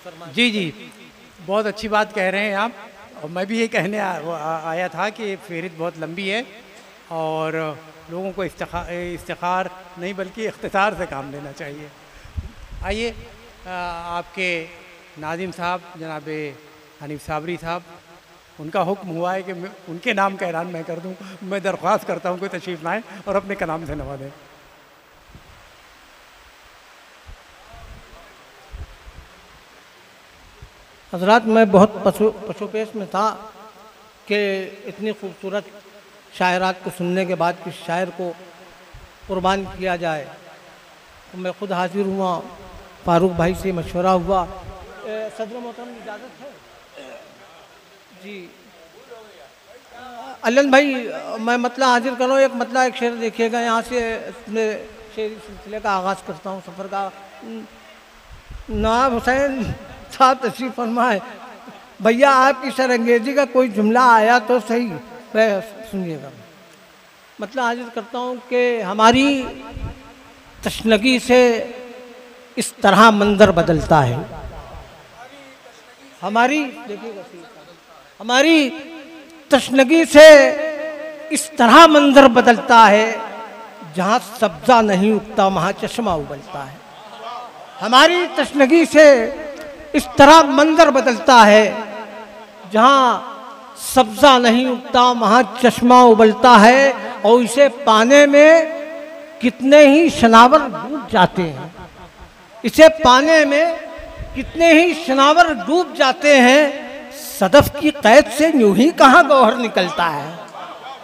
जी जी, बहुत अच्छी बात कह रहे हैं आप। और मैं भी ये कहने आया था कि फ़हरिस्त बहुत लंबी है और लोगों को इफ्तिखार नहीं बल्कि इख्तिसार से काम लेना चाहिए। आइए आपके नाज़िम साहब जनाब हनीफ साबरी साहब, उनका हुक्म हुआ है कि उनके नाम का ऐलान मैं कर दूं। मैं दरख्वास्त करता हूं कि तशरीफ़ लाएँ और अपने कलाम से नवाजें। हज़रात, मैं बहुत पशुपेश में था कि इतनी खूबसूरत शायरात को सुनने के बाद किस शायर को कुर्बान किया जाए। तो मैं ख़ुद हाजिर हुआ, फारूक भाई से मशवरा हुआ। सदर मोहतरम इजाज़त है जी। अलन भाई, मैं मतलब हाजिर कर रहा हूँ। एक शेर देखिएगा, यहाँ से शेरी सिलसिले का आगाज़ करता हूँ सफ़र का। नवाब हुसैन साहब तशरीफ़ फरमाए। भैया आपकी शरंगेज़ी का कोई जुमला आया तो सही, सुनिएगा। मतलब हाजिर करता हूँ कि हमारी तशनगी से इस तरह मंजर बदलता है। हमारी तशनगी से इस तरह मंजर बदलता है, जहाँ सब्ज़ा नहीं उगता वहाँ चश्मा उबलता है। हमारी तशनगी से इस तरह मंजर बदलता है, जहाँ सब्ज़ा नहीं उगता वहाँ चश्मा उबलता है। और इसे पाने में कितने ही शनावर डूब जाते हैं, इसे पाने में कितने ही शनावर डूब जाते हैं। सदफ की कैद से यूं ही कहाँ गौहर निकलता है।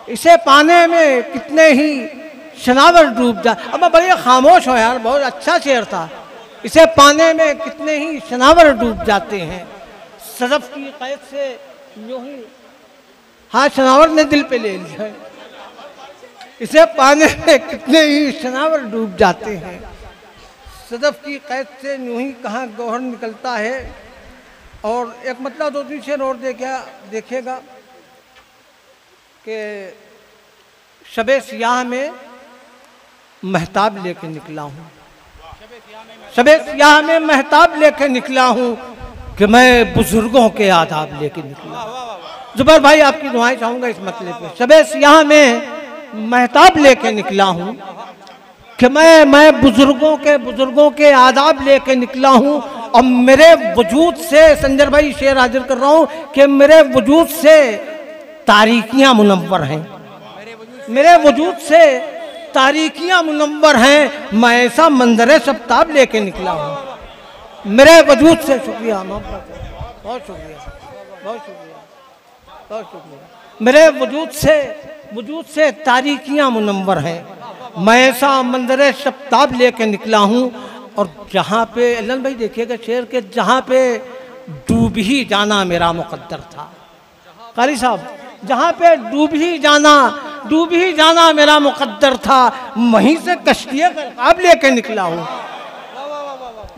इसे पाने में कितने ही शनावर डूब जा। अब मैं बड़े खामोश हो यार, बहुत अच्छा शेर था। इसे पाने में कितने ही शनावर डूब जाते हैं, सदफ की कैद से यूं ही। हाँ, शनावर ने दिल पे ले लिया। इसे पाने में कितने ही शनावर डूब जाते हैं, सदफ की कैद से यूं ही कहाँ गौहर निकलता है। और एक मतलब 2-3 शेर और देखिएगा कि शबे सियाह में महताब लेके निकला हूँ, शबे सियाह में महताब लेके निकला हूँ कि मैं बुजुर्गों के आदाब लेके निकला। जुबैर भाई आपकी दुआएं चाहूँगा इस मतलब पे। शबे सियाह में महताब लेके निकला हूँ कि मैं बुजुर्गों के आदाब लेके निकला हूँ। और मेरे वजूद से, संजर भाई शेर हाजिर कर रहा हूँ कि मेरे वजूद से तारीकियाँ मुनव्वर हैं, मेरे वजूद से तारीकियाँ मुनव्वर हैं। मैं ऐसा मंजर शब्ताब लेके निकला हूँ मेरे वजूद से। शुक्रिया, बहुत शुक्रिया, बहुत शुक्रिया, बहुत शुक्रिया। मेरे वजूद से तारीकियाँ मुनव्वर हैं। मैं ऐसा मंजर शब्ताब लेके निकला हूँ। और जहाँ पे अल्लाह भाई देखिएगा शेर के, जहाँ पे डूब ही जाना मेरा मुकद्दर था। कारी साहब, जहाँ पे डूब ही जाना मेरा मुकद्दर था, वहीं से कश्तिये ग़रक़ाब लेके निकला हूँ।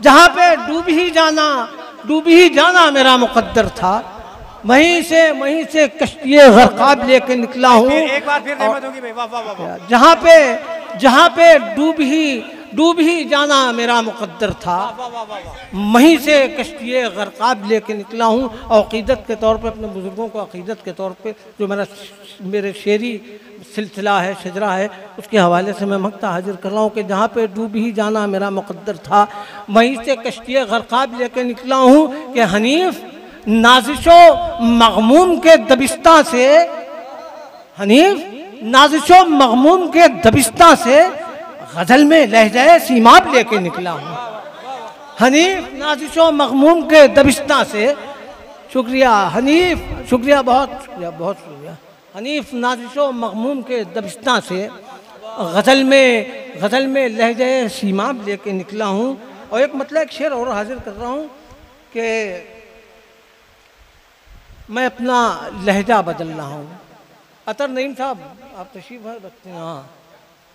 जहाँ पे डूब ही जाना मेरा मुकद्दर था, वहीं से कश्तिये ग़रक़ाब लेके निकला हूँ। एक बार फिर रहमत होगी भाई, वाह वाह वाह। जहाँ पे डूब ही जाना मेरा मुकद्दर था, वहीं से कश्तिये ग़रक़ाब लेके निकला हूँ। और अक़ीदत के तौर पे, अपने बुज़ुर्गों को अक़ीदत के तौर पे जो मेरे शेरी सिलसिला है, शजरा है, उसके हवाले से मैं मक्ता हाजिर कर रहा हूँ कि जहाँ पे डूब ही जाना मेरा मुकद्दर था, वहीं से कश्तिये ग़रक़ाब लेके निकला हूँ कि हनीफ नाज़िशो मग़मूम के दबिस्तां से, हनीफ नाज़िशो मग़मूम के दबिस्तां से गज़ल में लहज़े सीमाब लेके निकला हूँ। हनीफ नाज़िशो मग़मूम के दबिस्तां से, शुक्रिया हनीफ, शुक्रिया, बहुत शुक्रिया, बहुत शुक्रिया। हनीफ नाज़िशो मग़मूम के दबिस्तां से गज़ल में लहज़े सीमाब लेके निकला हूँ। और एक मतलब एक शेर और हाजिर कर रहा हूँ कि मैं अपना लहजा बदल रहा हूँ। अतर नईम साहब आप तशरीफ़ रखते हैं। हाँ,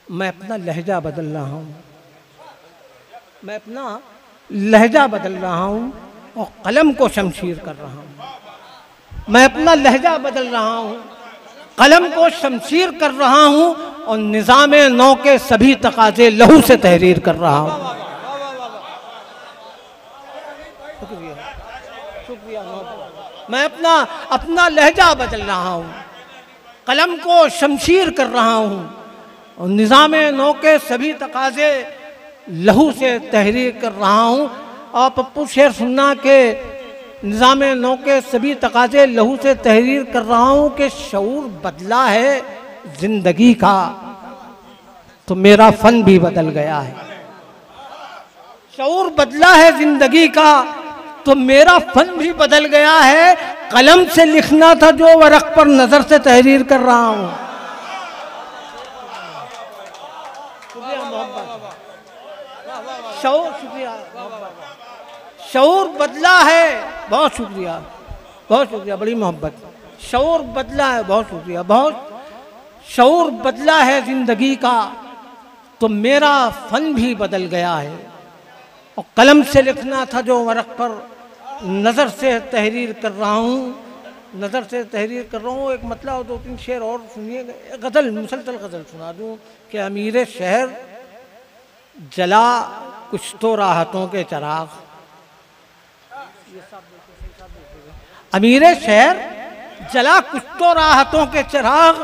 मैं अपना लहजा बदल रहा हूँ, मैं अपना लहजा बदल रहा हूँ और कलम को शमशीर कर रहा हूँ। मैं अपना लहजा बदल रहा हूँ, कलम को शमशीर कर रहा हूँ और निज़ाम नौ के सभी तकाज़े लहू से तहरीर कर रहा हूँ। शुक्रिया। मैं अपना लहजा बदल रहा हूँ, कलम को शमशीर कर रहा हूँ और निज़ाम नौ के सभी तकाजे लहू से तहरीर कर रहा हूँ। और पप्पू शेर सुनना के निज़ाम नौ के सभी तकाजे लहू से तहरीर कर रहा हूँ कि शऊर बदला है जिंदगी का तो मेरा फन भी बदल गया है। शऊर बदला है जिंदगी का तो मेरा फन भी बदल गया है। कलम से लिखना था जो वरक पर नजर से तहरीर कर रहा हूँ। शऊर, शुक्रिया, शऊर बदला है, बहुत शुक्रिया, बहुत शुक्रिया, बड़ी मोहब्बत। शऊर बदला है, बहुत शुक्रिया, बहुत। शऊर बदला है जिंदगी का तो मेरा फन भी बदल गया है। और कलम से लिखना था जो वरक पर नज़र से तहरीर कर रहा हूँ, नज़र से तहरीर कर रहा हूँ। एक मतलब और दो तीन शेर और सुनिए, गज़ल, मुसलसल गज़ल सुना दूँ कि अमीर शहर जला कुछ तो राहतों के चिराग। अमीर शहर जला कुछ तो राहतों के चिराग,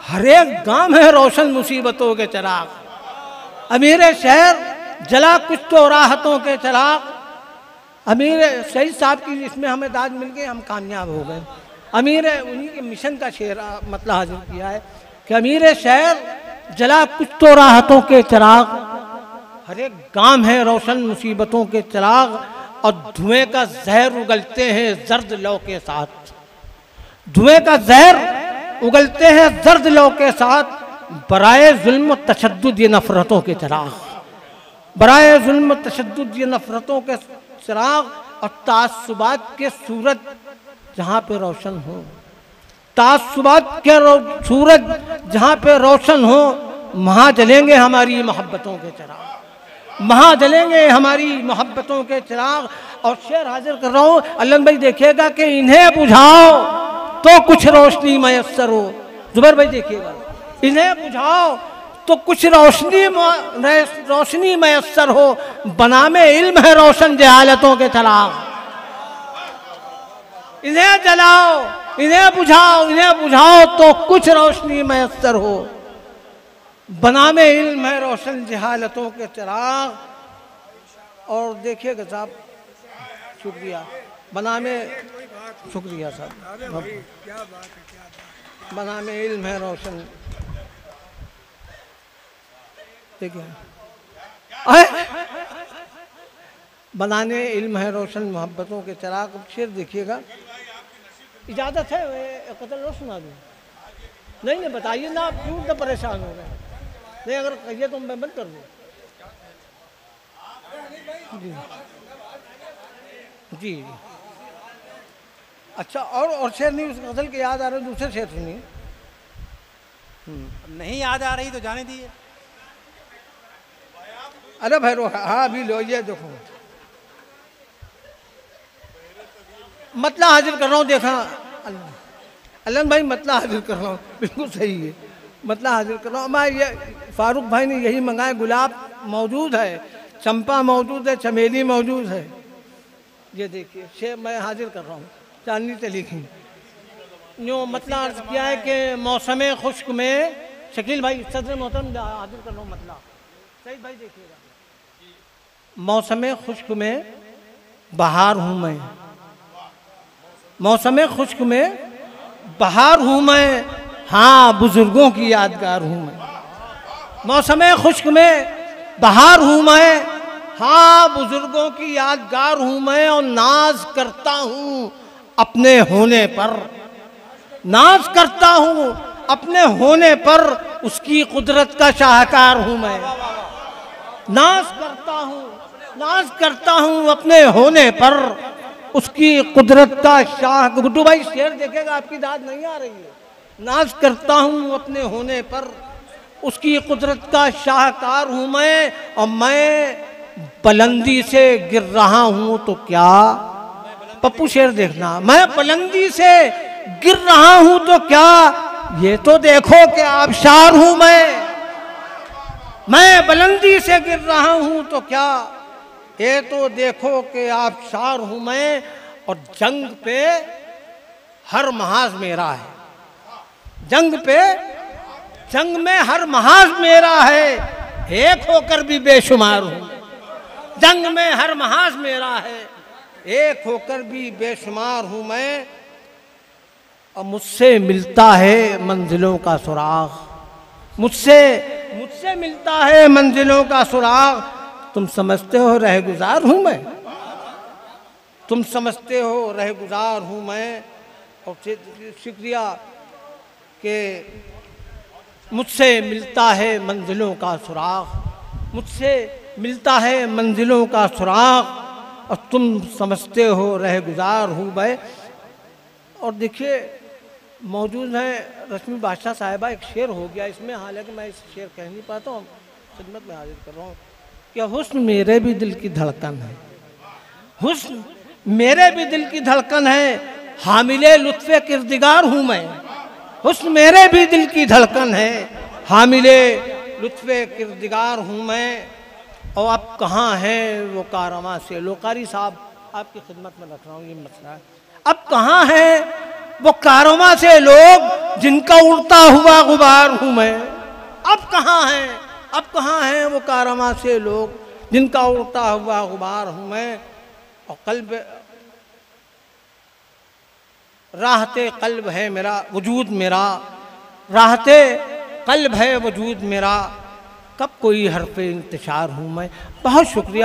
हर एक गांव है रोशन मुसीबतों के चिराग। अमीर शहर जला कुछ तो राहतों के चिराग। अमीर सईद साहब की इसमें हमें दाद मिल गई, हम कामयाब हो गए। अमीर उन्हीं के मिशन का शेर मतलब हाजिर किया है कि अमीर शहर जला कुछ तो राहतों के चिराग, हर एक गांव है रोशन मुसीबतों के चिराग। और धुएं का जहर उगलते हैं जर्द लौ के साथ, धुएं का जहर उगलते हैं जर्द लौ के साथ। बराए जुल्म तशद्दुद ये नफरतों के चिराग, बराए जुल्म तशद्दुद ये नफरतों के चिराग। और तासुबात के सूरज जहाँ पे रोशन हो, तासुबात के सूरज जहाँ पे रोशन हो, वहाँ जलेंगे हमारी मोहब्बतों के चिराग, वहाँ जलेंगे हमारी मोहब्बतों के चिराग। और शेर हाजिर कर रहा हूँ, अल्लन भाई देखिएगा कि इन्हें बुझाओ तो कुछ रोशनी मैसर हो। जुबैर भाई देखिएगा, इन्हें बुझाओ तो कुछ रोशनी मैसर हो, बनामे इल्म है रोशन जहालतों के चिराग। इन्हें जलाओ, इन्हें बुझाओ तो कुछ रोशनी मैसर हो, बनामे इल्म है रोशन जहालतों के चिराग। और देखिएगा साहब, शुक्रिया, बनामे, शुक्रिया साहब, बनामे इल्म है रोशन। देखिए, बनाने इल्म है रोशन मोहब्बतों के चिराग। शेर देखिएगा, इजाज़त है कतल लो सुना दूँ? नहीं बताइए ना, आप क्यों इतना परेशान हो गए? नहीं अगर कहिए तो मैं बंद कर दूँ। जी जी, अच्छा, और शेर नहीं, उस गज़ल के याद आ रहे, दूसरे शेर सुनिए। नहीं याद आ रही तो जाने दीजिए। अरे भैरो, हाँ अभी लो, ये देखो मतला हाजिर कर रहा हूँ। देखा अल्लन भाई, मतला हाजिर कर रहा हूँ, बिल्कुल सही है, मतला हाजिर कर रहा हूँ मैं। ये फारूक भाई ने यही मंगाए, गुलाब मौजूद है, चंपा मौजूद है, चमेली मौजूद है। ये देखिए शेर मैं हाजिर कर रहा हूँ, चांदनी से लिखी। यूँ मतला अर्ज किया है कि मौसम खुश्क में, शकील भाई सदर मोहतरम हाजिर कर रहा हूँ मतला। सही भाई देखिएगा, मौसम खुश्क में बहार हूँ मैं, मौसम खुश्क में बहार हूँ मैं, हाँ बुजुर्गों की यादगार हूँ मैं। मौसम खुश्क में बहार हूँ मैं, हाँ बुजुर्गों की यादगार हूँ मैं। और नाज करता हूँ अपने होने पर, नाज करता हूँ अपने होने पर, उसकी कुदरत का शाहकार हूँ मैं। नाज करता हूँ अपने होने पर, उसकी कुदरत का शाह। गुड्डू भाई शेर देखेगा, आपकी दाद नहीं आ रही है। नाज करता हूँ अपने होने पर, उसकी कुदरत का शाहकार हूँ मैं। और मैं बुलंदी से गिर रहा हूँ तो क्या, पप्पू शेर देखना, मैं बुलंदी से गिर रहा हूँ तो क्या, ये तो देखो कि आबशार हूँ मैं बुलंदी से गिर रहा हूँ तो क्या, ये तो देखो कि आबशार हूँ मैं। और जंग पे हर महाज मेरा है। जंग में हर महाज मेरा है, एक होकर भी बेशुमार हूँ। जंग में हर महाज मेरा है, एक होकर भी बेशुमार हूँ मैं। और मुझसे मिलता है मंजिलों का सुराग, मुझसे मिलता है मंजिलों का सुराग। तुम समझते हो रहगुजार हूँ मैं, तुम समझते हो रहगुजार हूँ मैं। और शुक्रिया कि मुझसे मिलता है मंजिलों का सुराग, मुझसे मिलता है मंजिलों का सुराग। और तुम समझते हो रहगुजार हूँ मैं। और देखिए मौजूद हैं रश्मि बादशाह साहिबा, एक शेर हो गया इसमें, हालांकि मैं इस शेर कह नहीं पाता हूँ, खिदमत में हाजिर कर रहा हूँ। कि हुस्न मेरे भी दिल की धड़कन है, हुस्न मेरे भी दिल की धड़कन है, हामिले लुत्फ़े किरदिगार हूँ मैं। हुस्न मेरे भी दिल की धड़कन है, हामिले लुत्फ़े किरदिगार हूँ मैं। और अब कहाँ हैं वो कारवां से लोग, कारी साहब आपकी खिदमत में रख रहा हूँ ये मसला है। अब कहाँ हैं वो कारवां से लोग जिनका उड़ता हुआ गुबार हूँ मैं। अब कहाँ हैं वो कारवां से लोग जिनका उड़ता हुआ गुबार हूँ मैं। और कल्ब राहते कल्ब है मेरा वजूद मेरा, राहते कल्ब है वजूद मेरा, कब कोई हर्फ़े इंतशार हूँ मैं। बहुत शुक्रिया।